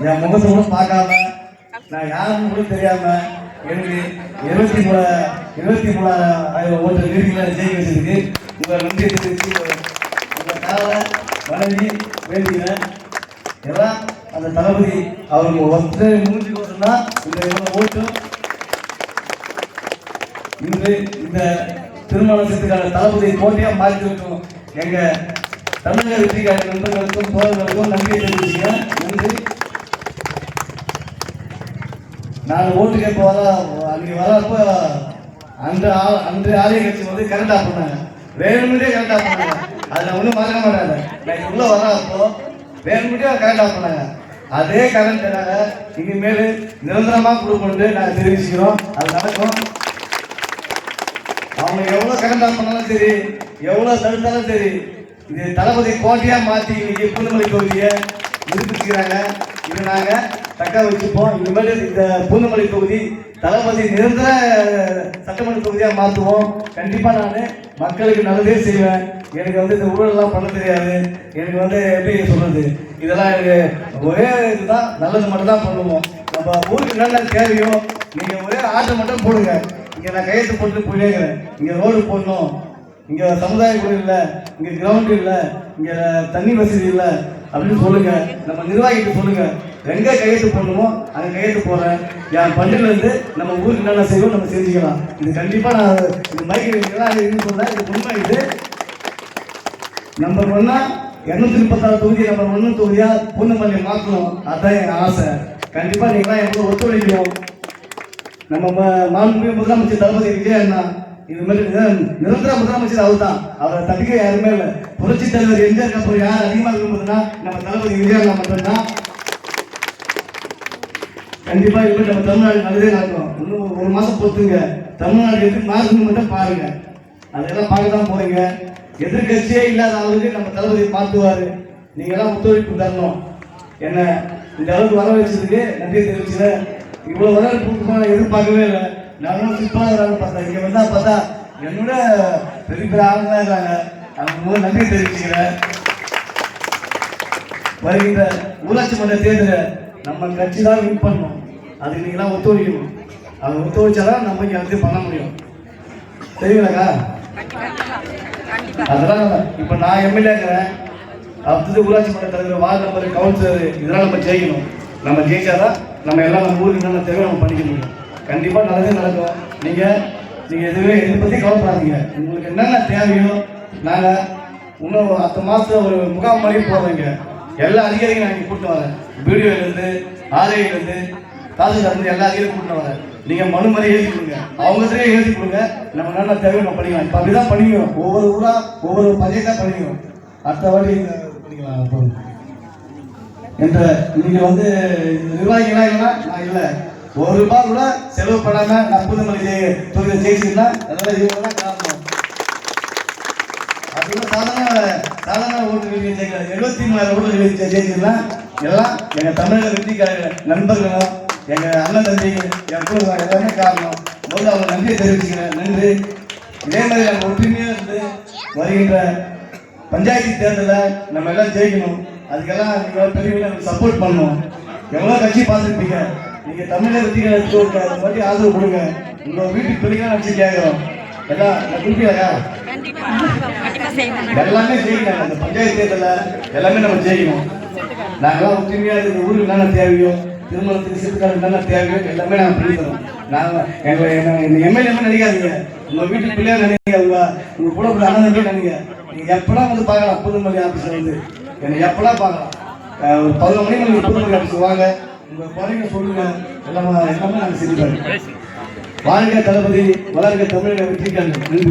என் முகத்தை கூட பார்க்காம நான் யாருன்னு கூட தெரியாம எனக்கு 23,000 ஓட்டு வீடுகளை ஜெயிக்க வச்சிருக்கு. உங்களை நன்றி தெரிவித்து உங்கள் காலை வணங்கி வேண்டிக்கிறேன். எல்லாம் அந்த தளபதி அவங்க ஒருத்தர் மூஞ்சி ஓட்டுனா இந்த ஓட்டும் இன்று இந்த திருமணத்துக்கான தளபதி போட்டியாக மாற்றிருக்கோம். எங்கள் தமிழக வெற்றிக்கார நண்பர்களுக்கும் தோழர்களுக்கும் நன்றியை தெரிவிச்சுக்கிறேன். நன்றி. நான் ஓட்டு கேட்ப அன்றைக்கி வரப்போ அன்று ஆலய கட்சி வந்து கரெக்டாக பண்ணாங்க, வேணுமுடியே கரெக்டாக பண்ணாங்க. அதை நான் ஒன்றும் மறக்க மாட்டாங்க. நான் உள்ளே வரப்போ வேணுமுடியே கரெக்டாக பண்ணாங்க. அதே கரண்ட்னால இனிமேல் நிரந்தரமாக கொடுக்கணும்னு நாங்கள் தெரிவிச்சுக்கிறோம். அது நடக்கும். அவங்க எவ்வளோ கரண்ட் ஆஃப் பண்ணாலும் சரி, எவ்வளோ தடுத்தாலும் சரி, இது தளபதி கோட்டையாக மாற்றி இன்னைக்கு பூந்தமல்லி தொகுதியை நிரூபிச்சுக்கிறாங்க. இது நாங்கள் தக்க வச்சுப்போம். இனிமேல் இந்த பூந்தமல்லி தொகுதி தளபதி நிரந்தர சட்டமன்ற தொகுதியாக மாற்றுவோம். கண்டிப்பாக நான் மக்களுக்கு நல்லதே செய்வேன். எனக்கு வந்து இந்த ஊழலாம் பண்ண தெரியாது. எனக்கு வந்து எப்படி சொல்கிறது, இதெல்லாம் எனக்கு ஒரே இதுதான், நல்லது மட்டும் தான் பண்ணுவோம். நம்ம ஊருக்கு என்னென்ன தேவையோ நீங்கள் ஒரே ஆட்டை மட்டும் போடுங்க. இங்கே நான் கையெழுத்து போட்டு போயிட்டேங்கிறேன். இங்கே ரோடு போடணும், இங்கே சமுதாய குழு இல்லை, இங்கே கிரவுண்டு இல்லை, இங்கே தண்ணி வசதி இல்லை அப்படின்னு சொல்லுங்கள். நம்ம நிர்வாகிகிட்ட சொல்லுங்கள், எங்கே கையெழுத்து போடணுமோ அங்கே கையெழுத்து போடுறேன். என் பண்டிகைலேருந்து நம்ம ஊருக்கு என்னென்ன செய்வோம் நம்ம செஞ்சுக்கலாம். இது கண்டிப்பாக நான் இது மைக்கிறீங்களா இதுன்னு சொல்கிறேன். இது உண்மை. இது நம்பர் 1 236 தொகுதி நம்பர் 1 தொகுதியாக பூந்தமல்லி மாற்றணும். அதுதான் என் ஆசை. கண்டிப்பாக நீங்களாம் எவ்வளோ ஒத்துழைக்கணும். நம்ம மாண்புமிகு முதலமைச்சர் தளபதி விஜய் அண்ணா இது மாதிரி நிரந்தர முதலமைச்சர் அவர் தான். அவரை தட்டிக்க யாருமே இல்லை. புரட்சி தலைவர் எம்ஜிஆருக்கு அப்புறம் யார் அதிகமாக இருக்கும்போதுன்னா நம்ம தளபதி விஜய் அண்ணா மட்டும்தான். கண்டிப்பாக இது நம்ம தமிழ்நாடு நல்லதே நடக்கும். இன்னும் 1 மாதம் பொறுத்துங்க. தமிழ்நாடு எப்படி மாறுதுன்னு மட்டும் பாருங்க. அதெல்லாம் பார்க்க தான் போறீங்க. எதிர்கட்சியே இல்லாத அளவுக்கு நம்ம தளபதி மாற்றுவார். நீங்கள்லாம் ஒத்துழைப்பு தரணும். என்ன இந்த அளவுக்கு வர வச்சதுக்கு நன்றி தெரிவிச்சுக்கிறேன். இவ்வளோ வரவேற்பு நான் எதிர்பார்க்கவே இல்லை. நானும் சிப்பாக வரான்னு பார்த்தேன். இங்கே வந்தால் பார்த்தா என்னோட பெரிய பெரிய ஆளுங்களாக இருக்காங்க. அவங்க நன்றி தெரிவிச்சுக்கிறேன். வருகின்ற ஊராட்சி மன்ற தேர்தலை நம்ம கட்சி தான் வின் பண்ணணும். அதுக்கு நீங்களாம் ஒத்துழைக்கணும். அதை ஒத்துழைச்சாதான் நம்ம இங்கே வந்து பண்ண முடியும். தெரியுங்களாக்கா? அதெல்லாம் இப்போ நான் எம்எல்ஏங்கிறேன், அடுத்தது ஊராட்சி மன்ற தலைவர், வார்டு நம்பர், கவுன்சிலர், இதெல்லாம் நம்ம ஜெயிக்கணும். நம்ம ஜெயிச்சாதான் நம்ம எல்லாம் நம்ம ஊருக்கு என்னென்ன தேவை நம்ம பண்ணிக்க முடியும். கண்டிப்பாக நல்லதே நடக்கும். நீங்கள் எதுவுமே இதை பற்றி கவலைப்படாதீங்க. உங்களுக்கு என்னென்ன தேவையோ நாங்கள் இன்னும் அடுத்த மாதம் ஒரு முகாம் மாதிரி போடுறீங்க. எல்லா அதிகாரிகளும் நான் இங்கே கூப்பிட்டு வரேன். பிடிஓலேருந்து ஆர்ஐலேருந்து தாசில்தார்லேருந்து எல்லா அதிகாரியும் கூப்பிட்டு வரேன். நீங்கள் மனு மாதிரி எழுதி கொடுங்க. அவங்ககிட்டே எழுதி கொடுங்க. நம்ம என்னென்ன தேவையோ நம்ம பண்ணிக்கலாம். இப்போ அப்படி தான் பண்ணிக்கணும். ஒவ்வொரு ஊராக ஒவ்வொரு பஞ்சாயத்தாக பண்ணிக்கணும். அடுத்த வாட்டி பண்ணிக்கலாம் என்ற நீங்கள் வந்து நிர்வாகிகளாக இல்லைன்னா நான் இல்லை, ₹1 கூட செலவு பண்ணாமல் நான் பூந்தமல்லி தொகுதியை ஜெயிச்சுன்னா அதெல்லாம் இதுதான் காரணம். அப்படின்னா சாதாரண ஓட்டு ஜெயிக்கலாம். 73,000 ஓட்டு ஜெயிச்சுன்னா எல்லாம் எங்கள் தமிழக வெற்றிக்கார நண்பர்களும் எங்கள் அண்ணன் தம்பிகள் என் கூட எல்லாமே காரணம். முதல்ல அவங்க நன்றியை தெரிவிச்சுக்கிறேன். நன்றி. இதே மாதிரி நம்ம ஒற்றுமையாக இருந்து வருகின்ற பஞ்சாயத்து தேர்தலில் நம்ம எல்லாம் ஜெயிக்கணும். அதுக்கெல்லாம் நீங்கள் பெரியவங்க நமக்கு சப்போர்ட் பண்ணணும். எவ்வளோ கட்சி பார்த்துருப்பீங்க. நீங்கள் தமிழக வெற்றிகளுக்கு அது மாதிரி ஆதரவு கொடுங்க. உங்கள் வீட்டுக்கு பிள்ளைங்க நினச்சி கேட்குறோம். எல்லாம் கொடுப்பீங்களா? எல்லாமே ஜெயிக்கணும். அந்த பஞ்சாயத்து தேர்தலில் எல்லாமே நம்ம ஜெயிக்கணும். நாங்களாம் ஒற்றுமையாக இந்த ஊருக்கு என்னென்ன தேவையோ, திருமணத்துக்கு சிறுக்காடு என்னென்ன தேவையோ எல்லாமே நாங்கள் பண்ணித்தரோம். நாங்கள் இந்த எம்எல்ஏ நினைக்காதீங்க, உங்கள் வீட்டுக்கு பிள்ளையாக நினைங்க, உங்கள் கூட ஒரு அண்ணன் நினைங்க. நீங்கள் எப்படா வந்து பார்க்கலாம் பூந்தமல்லி ஆஃபீஸில் வந்து என்னை எப்படா பார்க்கலாம். ஒரு 11 மணிக்கு நீங்கள் பூந்தமல்லி ஆஃபீஸ் வாங்க. உங்கள் குறைங்க சொல்லுங்கள். எல்லாமே நாங்கள் செஞ்சுப்பாங்க. வாழ்க தளபதி, வளர்க தமிழக வெற்றிக்காரர்கள். நன்றி.